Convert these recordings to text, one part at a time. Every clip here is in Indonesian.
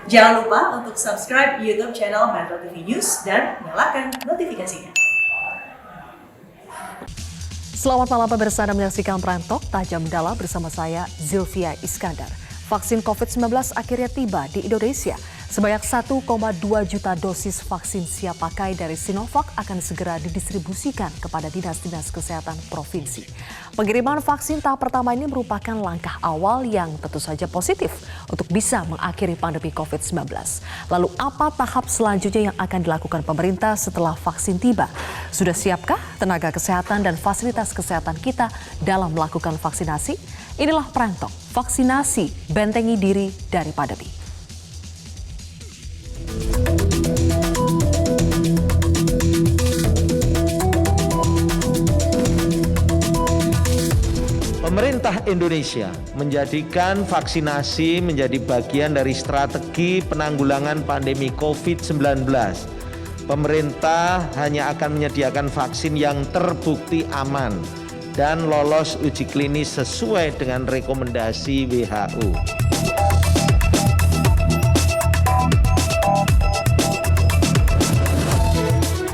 Jangan lupa untuk subscribe YouTube channel Metro TV News dan nyalakan notifikasinya. Selamat malam pemirsa, Anda menyaksikan Prime Talk Tajam Dalam bersama saya Zilvia Iskandar. Vaksin COVID-19 akhirnya tiba di Indonesia. Sebanyak 1,2 juta dosis vaksin siap pakai dari Sinovac akan segera didistribusikan kepada dinas-dinas kesehatan provinsi. Pengiriman vaksin tahap pertama ini merupakan langkah awal yang tentu saja positif untuk bisa mengakhiri pandemi COVID-19. Lalu apa tahap selanjutnya yang akan dilakukan pemerintah setelah vaksin tiba? Sudah siapkah tenaga kesehatan dan fasilitas kesehatan kita dalam melakukan vaksinasi? Inilah Prime Talk, vaksinasi bentengi diri dari pandemi. Pemerintah Indonesia menjadikan vaksinasi menjadi bagian dari strategi penanggulangan pandemi COVID-19. Pemerintah hanya akan menyediakan vaksin yang terbukti aman dan lolos uji klinis sesuai dengan rekomendasi WHO.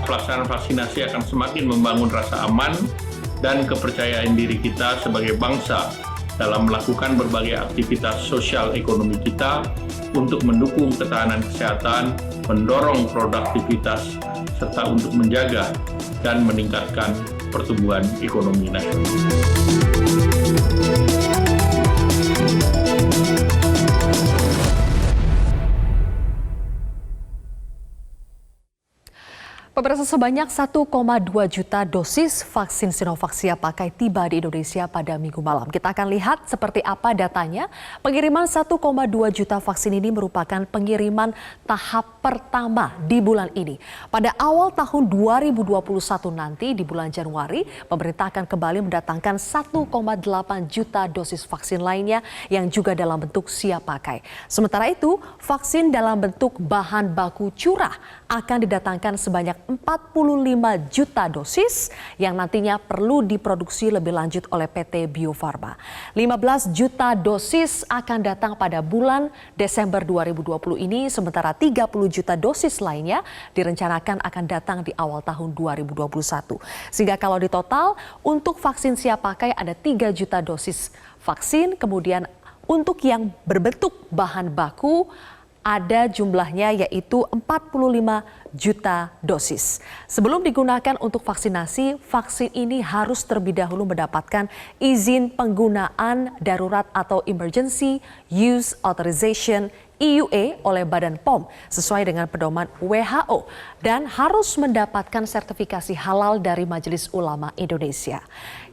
Pelaksanaan vaksinasi akan semakin membangun rasa aman dan kepercayaan diri kita sebagai bangsa dalam melakukan berbagai aktivitas sosial ekonomi kita untuk mendukung ketahanan kesehatan, mendorong produktivitas, serta untuk menjaga dan meningkatkan pertumbuhan ekonomi nasional. Pemirsa, sebanyak 1,2 juta dosis vaksin Sinovac siap pakai tiba di Indonesia pada Minggu malam. Kita akan lihat seperti apa datanya. Pengiriman 1,2 juta vaksin ini merupakan pengiriman tahap pertama di bulan ini. Pada awal tahun 2021 nanti di bulan Januari, pemerintah akan kembali mendatangkan 1,8 juta dosis vaksin lainnya yang juga dalam bentuk siap pakai. Sementara itu, vaksin dalam bentuk bahan baku curah akan didatangkan sebanyak 45 juta dosis yang nantinya perlu diproduksi lebih lanjut oleh PT Bio Farma. 15 juta dosis akan datang pada bulan Desember 2020 ini, sementara 30 juta dosis lainnya direncanakan akan datang di awal tahun 2021. Sehingga kalau di total untuk vaksin siap pakai ada 3 juta dosis vaksin, kemudian untuk yang berbentuk bahan baku ada jumlahnya yaitu 45 juta dosis. Sebelum digunakan untuk vaksinasi, vaksin ini harus terlebih dahulu mendapatkan izin penggunaan darurat atau Emergency Use Authorization EUA oleh Badan POM sesuai dengan pedoman WHO dan harus mendapatkan sertifikasi halal dari Majelis Ulama Indonesia.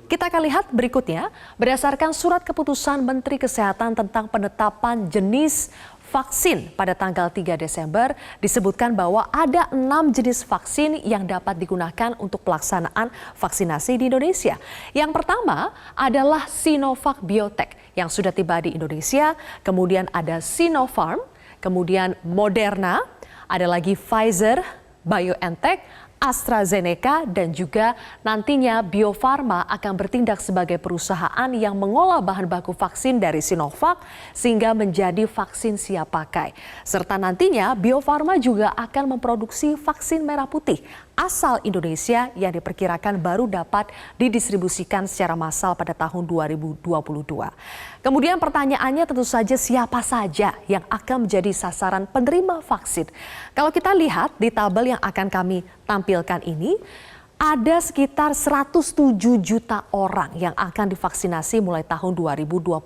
Kita akan lihat berikutnya, berdasarkan surat keputusan Menteri Kesehatan tentang penetapan jenis vaksin pada tanggal 3 Desember disebutkan bahwa ada 6 jenis vaksin yang dapat digunakan untuk pelaksanaan vaksinasi di Indonesia. Yang pertama adalah Sinovac Biotech yang sudah tiba di Indonesia, kemudian ada Sinopharm, kemudian Moderna, ada lagi Pfizer, BioNTech, AstraZeneca, dan juga nantinya Bio Farma akan bertindak sebagai perusahaan yang mengolah bahan baku vaksin dari Sinovac sehingga menjadi vaksin siap pakai. Serta nantinya Bio Farma juga akan memproduksi vaksin merah putih asal Indonesia yang diperkirakan baru dapat didistribusikan secara massal pada tahun 2022. Kemudian pertanyaannya tentu saja siapa saja yang akan menjadi sasaran penerima vaksin. Kalau kita lihat di tabel yang akan kami tampilkan ini, ada sekitar 107 juta orang yang akan divaksinasi mulai tahun 2021.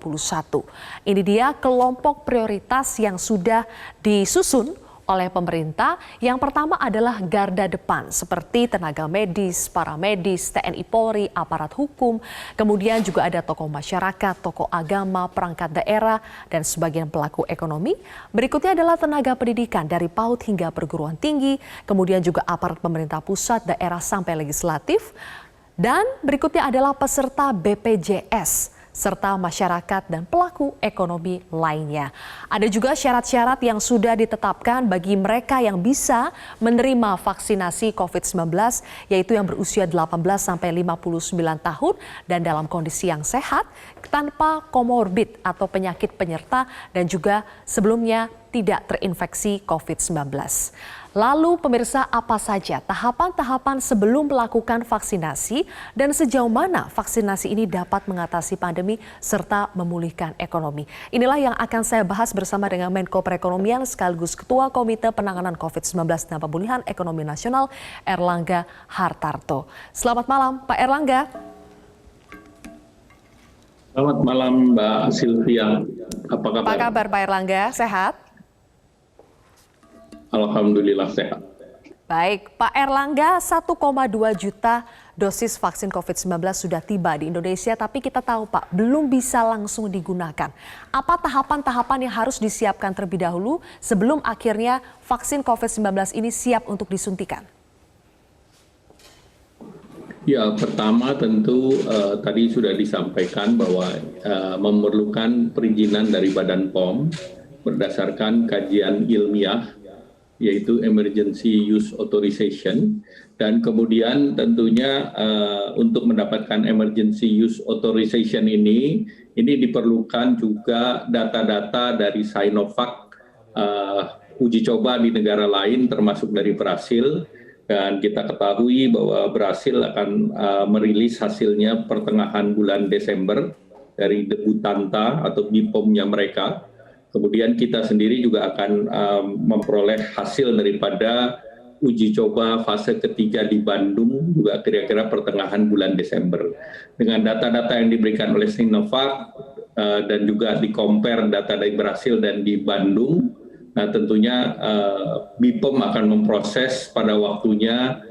Ini dia kelompok prioritas yang sudah disusun oleh pemerintah. Yang pertama adalah garda depan seperti tenaga medis, para medis, TNI Polri, aparat hukum, kemudian juga ada tokoh masyarakat, tokoh agama, perangkat daerah, dan sebagian pelaku ekonomi. Berikutnya adalah tenaga pendidikan dari PAUD hingga perguruan tinggi, kemudian juga aparat pemerintah pusat, daerah sampai legislatif, dan berikutnya adalah peserta BPJS serta masyarakat dan pelaku ekonomi lainnya. Ada juga syarat-syarat yang sudah ditetapkan bagi mereka yang bisa menerima vaksinasi COVID-19, yaitu yang berusia 18 sampai 59 tahun dan dalam kondisi yang sehat, tanpa komorbid atau penyakit penyerta, dan juga sebelumnya tidak terinfeksi COVID-19. Lalu pemirsa, apa saja tahapan-tahapan sebelum melakukan vaksinasi dan sejauh mana vaksinasi ini dapat mengatasi pandemi serta memulihkan ekonomi? Inilah yang akan saya bahas bersama dengan Menko Perekonomian sekaligus Ketua Komite Penanganan COVID-19 dan Pemulihan Ekonomi Nasional, Erlangga Hartarto. Selamat malam, Pak Erlangga. Selamat malam, Mbak Sylvia. Apa kabar? Apa kabar, Pak Erlangga? Sehat? Alhamdulillah sehat. Baik, Pak Erlangga, 1,2 juta dosis vaksin COVID-19 sudah tiba di Indonesia, tapi kita tahu Pak, belum bisa langsung digunakan. Apa tahapan-tahapan yang harus disiapkan terlebih dahulu sebelum akhirnya vaksin COVID-19 ini siap untuk disuntikan? Ya, pertama tentu tadi sudah disampaikan bahwa memerlukan perizinan dari Badan POM berdasarkan kajian ilmiah, yaitu Emergency Use Authorization, dan kemudian tentunya untuk mendapatkan Emergency Use Authorization ini diperlukan juga data-data dari Sinovac, uji coba di negara lain termasuk dari Brasil, dan kita ketahui bahwa Brasil akan merilis hasilnya pertengahan bulan Desember dari Debutanta atau BPOM-nya mereka. Kemudian kita sendiri juga akan memperoleh hasil daripada uji coba fase ketiga di Bandung juga kira-kira pertengahan bulan Desember. Dengan data-data yang diberikan oleh Sinovac dan juga di-compare data dari Brasil dan di Bandung, nah tentunya BPOM akan memproses pada waktunya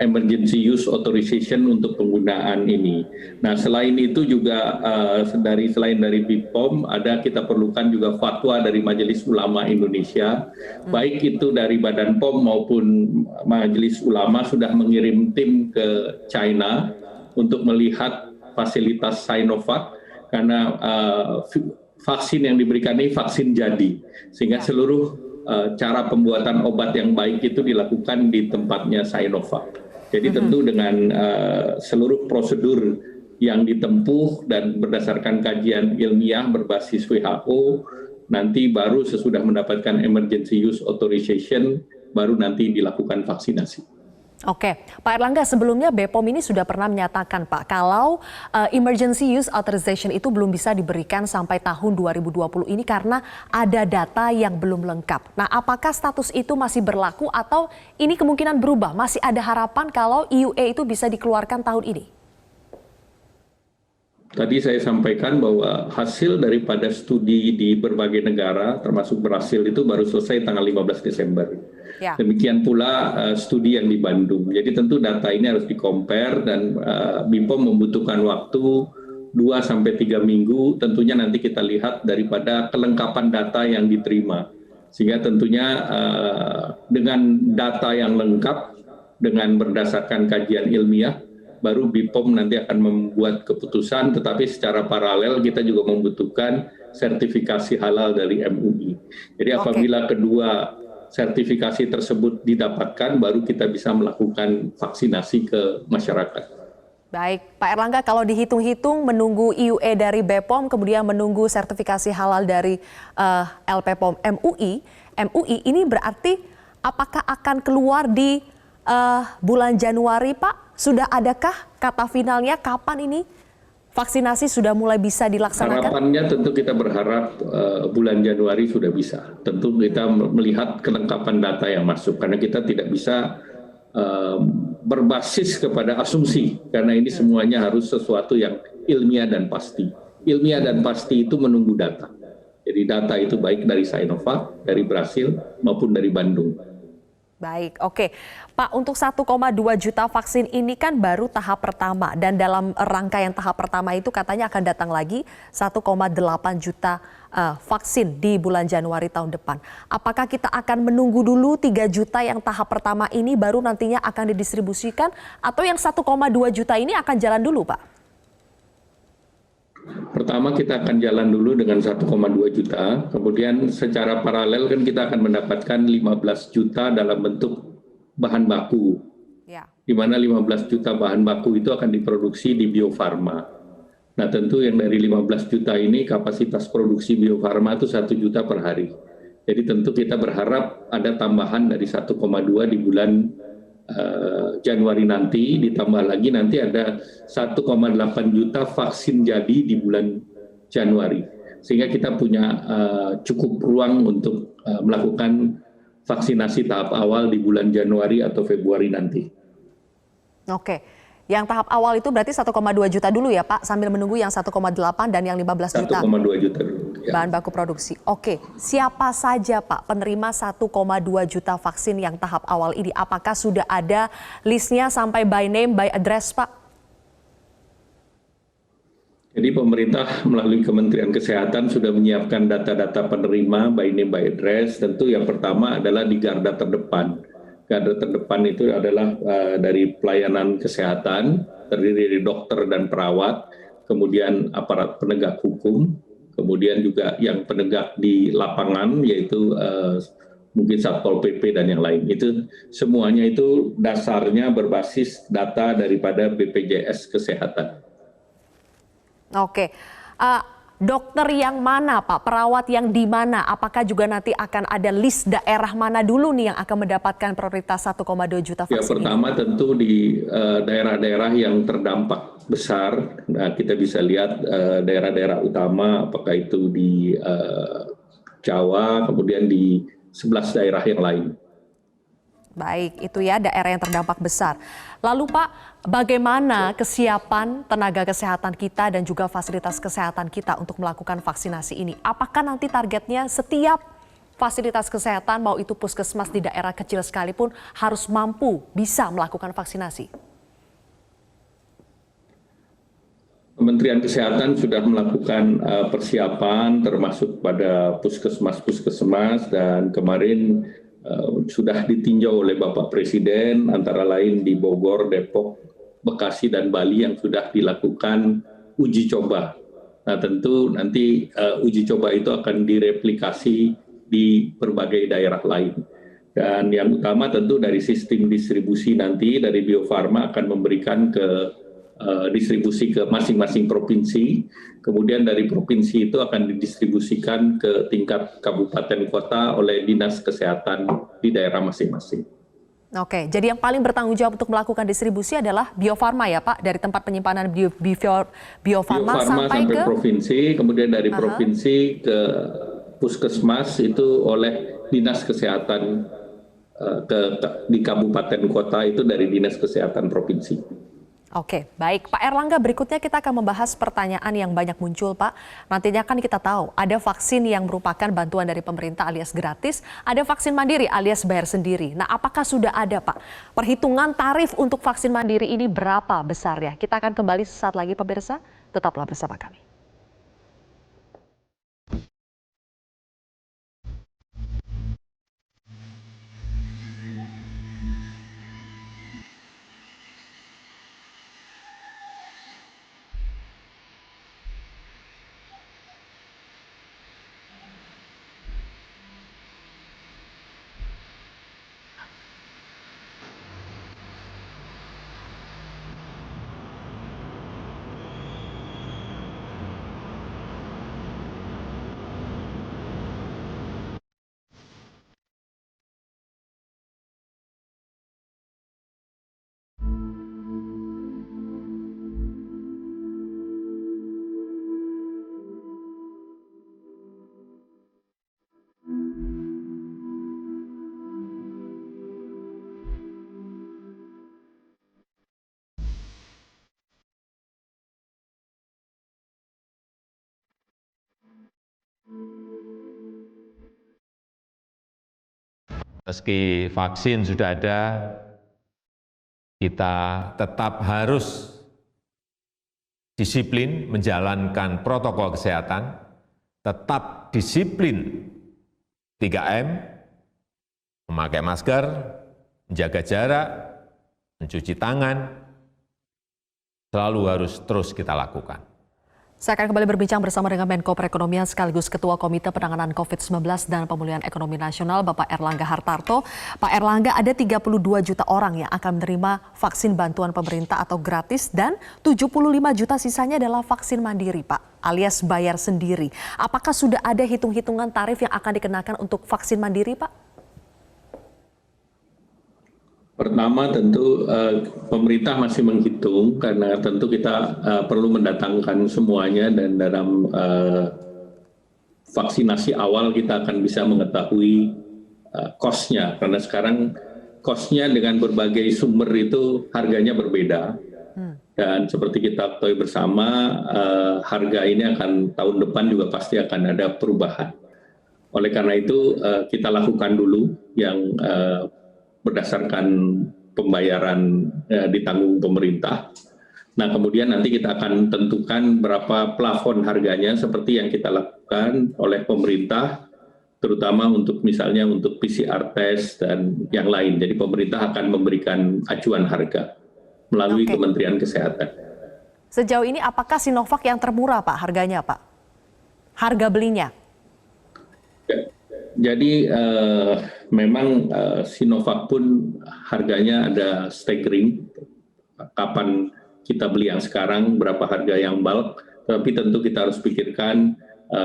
Emergency Use Authorization untuk penggunaan ini. Nah, selain itu juga selain dari BPOM, kita perlukan juga fatwa dari Majelis Ulama Indonesia, baik itu dari Badan POM maupun Majelis Ulama sudah mengirim tim ke China untuk melihat fasilitas Sinovac, karena vaksin yang diberikan ini vaksin jadi, sehingga seluruh cara pembuatan obat yang baik itu dilakukan di tempatnya Sinovac. Jadi tentu dengan seluruh prosedur yang ditempuh dan berdasarkan kajian ilmiah berbasis WHO, nanti baru sesudah mendapatkan Emergency Use Authorization, baru nanti dilakukan vaksinasi. Oke, Pak Erlangga, sebelumnya BPOM ini sudah pernah menyatakan Pak, kalau Emergency Use Authorization itu belum bisa diberikan sampai tahun 2020 ini karena ada data yang belum lengkap. Nah, apakah status itu masih berlaku atau ini kemungkinan berubah? Masih ada harapan kalau EUA itu bisa dikeluarkan tahun ini? Tadi saya sampaikan bahwa hasil daripada studi di berbagai negara, termasuk Brasil, itu baru selesai tanggal 15 Desember. Ya. Demikian pula studi yang di Bandung. Jadi tentu data ini harus di-compare dan BPOM membutuhkan waktu 2-3 minggu. Tentunya nanti kita lihat daripada kelengkapan data yang diterima. Sehingga tentunya dengan data yang lengkap, dengan berdasarkan kajian ilmiah, baru BPOM nanti akan membuat keputusan, tetapi secara paralel kita juga membutuhkan sertifikasi halal dari MUI. Jadi apabila kedua sertifikasi tersebut didapatkan, baru kita bisa melakukan vaksinasi ke masyarakat. Baik, Pak Erlangga, kalau dihitung-hitung menunggu EUA dari BPOM, kemudian menunggu sertifikasi halal dari LPPOM MUI, ini berarti apakah akan keluar di bulan Januari, Pak? Sudah adakah kata finalnya kapan ini vaksinasi sudah mulai bisa dilaksanakan? Harapannya tentu kita berharap bulan Januari sudah bisa. Tentu kita melihat kelengkapan data yang masuk, karena kita tidak bisa berbasis kepada asumsi, karena ini semuanya harus sesuatu yang ilmiah dan pasti. Ilmiah dan pasti itu menunggu data. Jadi data itu baik dari Sinovac, dari Brasil, maupun dari Bandung. Baik, oke. Pak, untuk 1,2 juta vaksin ini kan baru tahap pertama. Dan dalam rangkaian tahap pertama itu katanya akan datang lagi 1,8 juta vaksin di bulan Januari tahun depan. Apakah kita akan menunggu dulu 3 juta yang tahap pertama ini baru nantinya akan didistribusikan? Atau yang 1,2 juta ini akan jalan dulu, Pak? Pertama kita akan jalan dulu dengan 1,2 juta, kemudian secara paralel kan kita akan mendapatkan 15 juta dalam bentuk bahan baku, di mana 15 juta bahan baku itu akan diproduksi di Bio Farma. Nah tentu yang dari 15 juta ini kapasitas produksi Bio Farma itu 1 juta per hari. Jadi tentu kita berharap ada tambahan dari 1,2 di bulan Januari nanti, ditambah lagi nanti ada 1,8 juta vaksin jadi di bulan Januari. Sehingga kita punya cukup ruang untuk melakukan vaksinasi tahap awal di bulan Januari atau Februari nanti. Oke, yang tahap awal itu berarti 1,2 juta dulu ya Pak, sambil menunggu yang 1,8 dan yang 15 juta 1,2 juta dulu. Ya. bahan baku produksi. Oke, siapa saja Pak penerima 1,2 juta vaksin yang tahap awal ini? Apakah sudah ada listnya sampai by name, by address Pak? Jadi pemerintah melalui Kementerian Kesehatan sudah menyiapkan data-data penerima by name, by address. Tentu yang pertama adalah di garda terdepan. Garda terdepan itu adalah dari pelayanan kesehatan, terdiri dari dokter dan perawat, kemudian aparat penegak hukum, kemudian juga yang penegak di lapangan, yaitu mungkin Satpol PP dan yang lain. Itu semuanya itu dasarnya berbasis data daripada BPJS Kesehatan. Oke, dokter yang mana Pak? Perawat yang di mana? Apakah juga nanti akan ada list daerah mana dulu nih yang akan mendapatkan prioritas 1,2 juta vaksin? Ya, pertama tentu di daerah-daerah yang terdampak besar. Nah, kita bisa lihat daerah-daerah utama, apakah itu di Jawa, kemudian di 11 daerah yang lain. Baik, itu ya daerah yang terdampak besar. Lalu Pak, bagaimana kesiapan tenaga kesehatan kita dan juga fasilitas kesehatan kita untuk melakukan vaksinasi ini? Apakah nanti targetnya setiap fasilitas kesehatan, mau itu puskesmas di daerah kecil sekalipun, harus mampu bisa melakukan vaksinasi? Kementerian Kesehatan sudah melakukan persiapan termasuk pada puskesmas-puskesmas dan kemarin sudah ditinjau oleh Bapak Presiden antara lain di Bogor, Depok, Bekasi dan Bali yang sudah dilakukan uji coba. Nah tentu nanti uji coba itu akan direplikasi di berbagai daerah lain. Dan yang utama tentu dari sistem distribusi nanti dari Bio Farma akan memberikan distribusi ke masing-masing provinsi, kemudian dari provinsi itu akan didistribusikan ke tingkat kabupaten kota oleh dinas kesehatan di daerah masing-masing. Oke, jadi yang paling bertanggung jawab untuk melakukan distribusi adalah Bio Farma ya Pak, dari tempat penyimpanan Bio Farma sampai ke provinsi, kemudian dari provinsi ke puskesmas itu oleh dinas kesehatan di kabupaten kota itu dari dinas kesehatan provinsi. Oke, baik. Pak Erlangga, berikutnya kita akan membahas pertanyaan yang banyak muncul, Pak. Nantinya kan kita tahu ada vaksin yang merupakan bantuan dari pemerintah alias gratis, ada vaksin mandiri alias bayar sendiri. Nah, apakah sudah ada, Pak, perhitungan tarif untuk vaksin mandiri ini berapa besarnya? Kita akan kembali sesaat lagi, pemirsa. Tetaplah bersama kami. Meski vaksin sudah ada, kita tetap harus disiplin menjalankan protokol kesehatan, tetap disiplin 3M, memakai masker, menjaga jarak, mencuci tangan, selalu harus terus kita lakukan. Saya akan kembali berbincang bersama dengan Menko Perekonomian sekaligus Ketua Komite Penanganan COVID-19 dan Pemulihan Ekonomi Nasional, Bapak Erlangga Hartarto. Pak Erlangga, ada 32 juta orang yang akan menerima vaksin bantuan pemerintah atau gratis dan 75 juta sisanya adalah vaksin mandiri, Pak, alias bayar sendiri. Apakah sudah ada hitung-hitungan tarif yang akan dikenakan untuk vaksin mandiri, Pak? Pertama tentu pemerintah masih menghitung karena tentu kita perlu mendatangkan semuanya dan dalam vaksinasi awal kita akan bisa mengetahui cost-nya karena sekarang cost-nya dengan berbagai sumber itu harganya berbeda dan seperti kita ketahui bersama harga ini akan tahun depan juga pasti akan ada perubahan. Oleh karena itu kita lakukan dulu yang berdasarkan pembayaran ditanggung pemerintah. Nah, kemudian nanti kita akan tentukan berapa plafon harganya seperti yang kita lakukan oleh pemerintah, terutama untuk misalnya untuk PCR test dan yang lain. Jadi pemerintah akan memberikan acuan harga melalui Kementerian Kesehatan. Sejauh ini apakah Sinovac yang termurah, Pak, harganya, Pak? Harga belinya? Jadi memang Sinovac pun harganya ada staggering. Kapan kita beli yang sekarang, berapa harga yang bulk. Tapi tentu kita harus pikirkan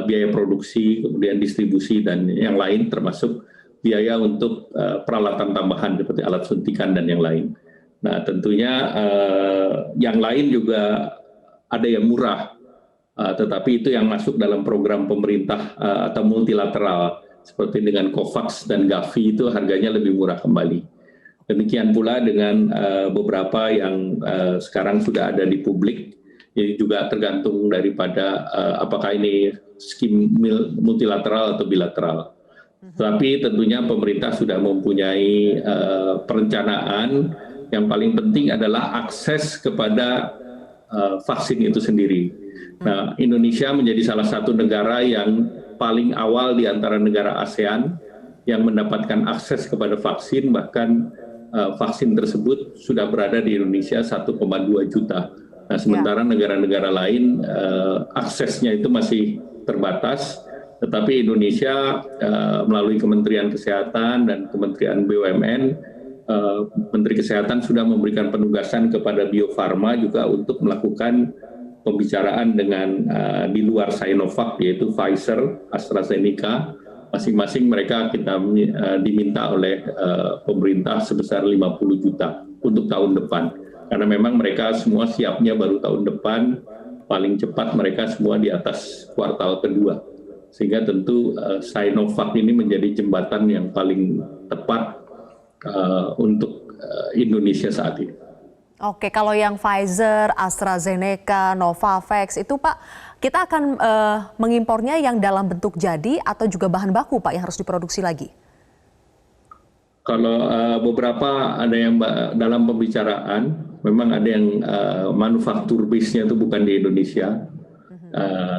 biaya produksi, kemudian distribusi dan yang lain, termasuk biaya untuk peralatan tambahan seperti alat suntikan dan yang lain. Nah tentunya yang lain juga ada yang murah, tetapi itu yang masuk dalam program pemerintah atau multilateral. Seperti dengan COVAX dan Gavi itu harganya lebih murah kembali. Demikian pula dengan beberapa yang sekarang sudah ada di publik, ini juga tergantung daripada apakah ini skim multilateral atau bilateral. Tapi tentunya pemerintah sudah mempunyai perencanaan. Yang paling penting adalah akses kepada vaksin itu sendiri. Nah, Indonesia menjadi salah satu negara yang paling awal di antara negara ASEAN yang mendapatkan akses kepada vaksin, bahkan vaksin tersebut sudah berada di Indonesia 1,2 juta. Nah, sementara negara-negara lain aksesnya itu masih terbatas, tetapi Indonesia melalui Kementerian Kesehatan dan Kementerian BUMN, Menteri Kesehatan sudah memberikan penugasan kepada Bio Farma juga untuk melakukan pembicaraan dengan di luar Sinovac yaitu Pfizer, AstraZeneca, masing-masing mereka kita diminta oleh pemerintah sebesar 50 juta untuk tahun depan. Karena memang mereka semua siapnya baru tahun depan, paling cepat mereka semua di atas kuartal kedua. Sehingga tentu Sinovac ini menjadi jembatan yang paling tepat untuk Indonesia saat ini. Oke, kalau yang Pfizer, AstraZeneca, Novavax itu Pak, kita akan mengimpornya yang dalam bentuk jadi atau juga bahan baku Pak yang harus diproduksi lagi? Kalau beberapa ada yang dalam pembicaraan, memang ada yang manufaktur base-nya itu bukan di Indonesia.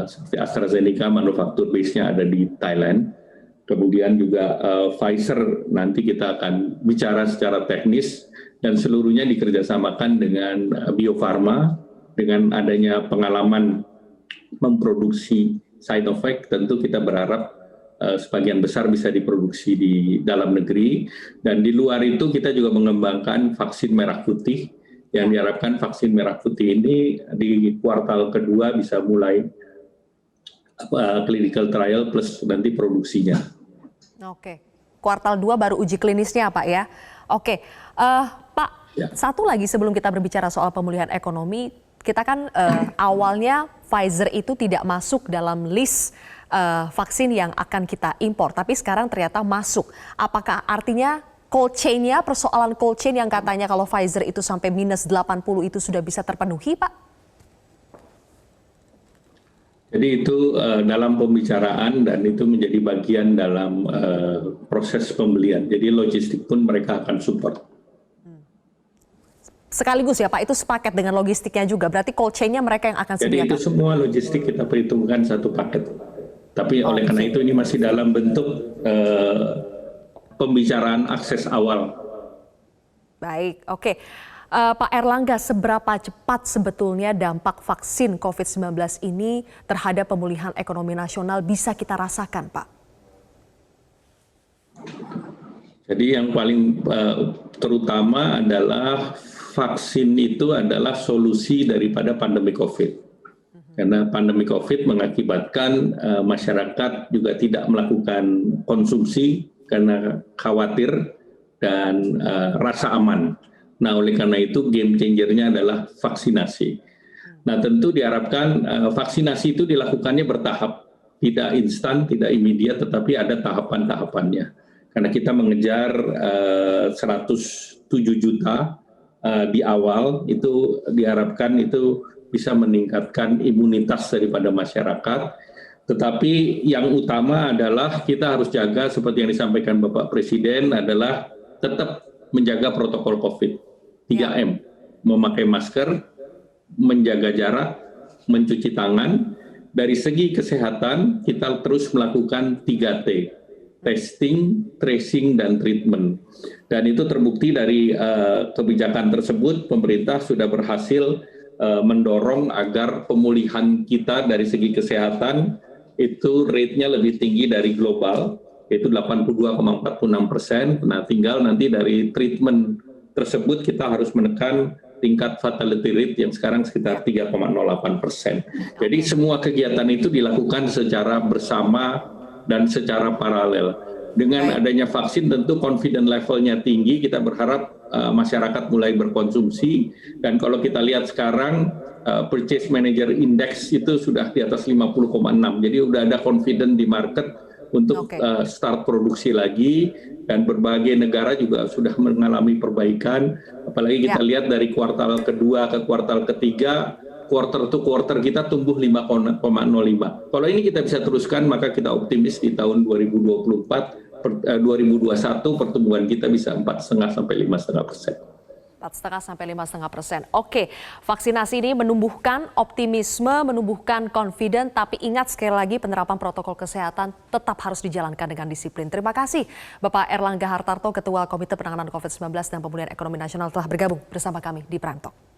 Seperti AstraZeneca manufaktur base-nya ada di Thailand. Kemudian juga Pfizer nanti kita akan bicara secara teknis dan seluruhnya dikerjasamakan dengan Bio Farma. Dengan adanya pengalaman memproduksi Sinovac, tentu kita berharap sebagian besar bisa diproduksi di dalam negeri. Dan di luar itu kita juga mengembangkan vaksin merah putih, yang diharapkan vaksin merah putih ini di kuartal kedua bisa mulai clinical trial plus nanti produksinya. Oke, kuartal 2 baru uji klinisnya Pak ya. Oke, Pak, satu lagi sebelum kita berbicara soal pemulihan ekonomi, kita kan awalnya Pfizer itu tidak masuk dalam list vaksin yang akan kita impor, tapi sekarang ternyata masuk. Apakah artinya cold chain-nya, persoalan cold chain yang katanya kalau Pfizer itu sampai minus 80 itu sudah bisa terpenuhi, Pak? Jadi itu dalam pembicaraan dan itu menjadi bagian dalam proses pembelian. Jadi logistik pun mereka akan support. Sekaligus ya Pak, itu sepaket dengan logistiknya juga. Berarti cold chain-nya mereka yang akan sediakan. Jadi itu semua logistik kita perhitungkan satu paket. Tapi oleh karena itu ini masih dalam bentuk pembicaraan akses awal. Baik, oke. Pak Erlangga, seberapa cepat sebetulnya dampak vaksin COVID-19 ini terhadap pemulihan ekonomi nasional bisa kita rasakan, Pak? Jadi yang paling terutama adalah vaksin itu adalah solusi daripada pandemi COVID. Karena pandemi COVID mengakibatkan masyarakat juga tidak melakukan konsumsi karena khawatir dan rasa aman. Nah, oleh karena itu game changer-nya adalah vaksinasi. Nah, tentu diharapkan vaksinasi itu dilakukannya bertahap, tidak instan, tidak immediate, tetapi ada tahapan-tahapannya. Karena kita mengejar 107 juta di awal, itu diharapkan itu bisa meningkatkan imunitas daripada masyarakat. Tetapi yang utama adalah kita harus jaga seperti yang disampaikan Bapak Presiden adalah tetap menjaga protokol COVID. 3M, memakai masker, menjaga jarak, mencuci tangan. Dari segi kesehatan, kita terus melakukan 3T, testing, tracing, dan treatment. Dan itu terbukti dari kebijakan tersebut, pemerintah sudah berhasil mendorong agar pemulihan kita dari segi kesehatan itu rate-nya lebih tinggi dari global, yaitu 82,46%. Nah, tinggal nanti dari treatment tersebut kita harus menekan tingkat fatality rate yang sekarang sekitar 3,08%. Jadi semua kegiatan itu dilakukan secara bersama dan secara paralel. Dengan adanya vaksin tentu confident levelnya tinggi, kita berharap masyarakat mulai berkonsumsi. Dan kalau kita lihat sekarang Purchase Manager Index itu sudah di atas 50,6. Jadi sudah ada confident di market untuk start produksi lagi, dan berbagai negara juga sudah mengalami perbaikan. Apalagi kita lihat dari kuartal kedua ke kuartal ketiga, quarter to quarter kita tumbuh 5,05. Kalau ini kita bisa teruskan, maka kita optimis di tahun 2021 pertumbuhan kita bisa 4,5 sampai 5,5%. 4,5 sampai 5,5%. Oke, vaksinasi ini menumbuhkan optimisme, menumbuhkan confident, tapi ingat sekali lagi penerapan protokol kesehatan tetap harus dijalankan dengan disiplin. Terima kasih Bapak Erlangga Hartarto, Ketua Komite Penanganan COVID-19 dan Pemulihan Ekonomi Nasional telah bergabung bersama kami di Prime Talk.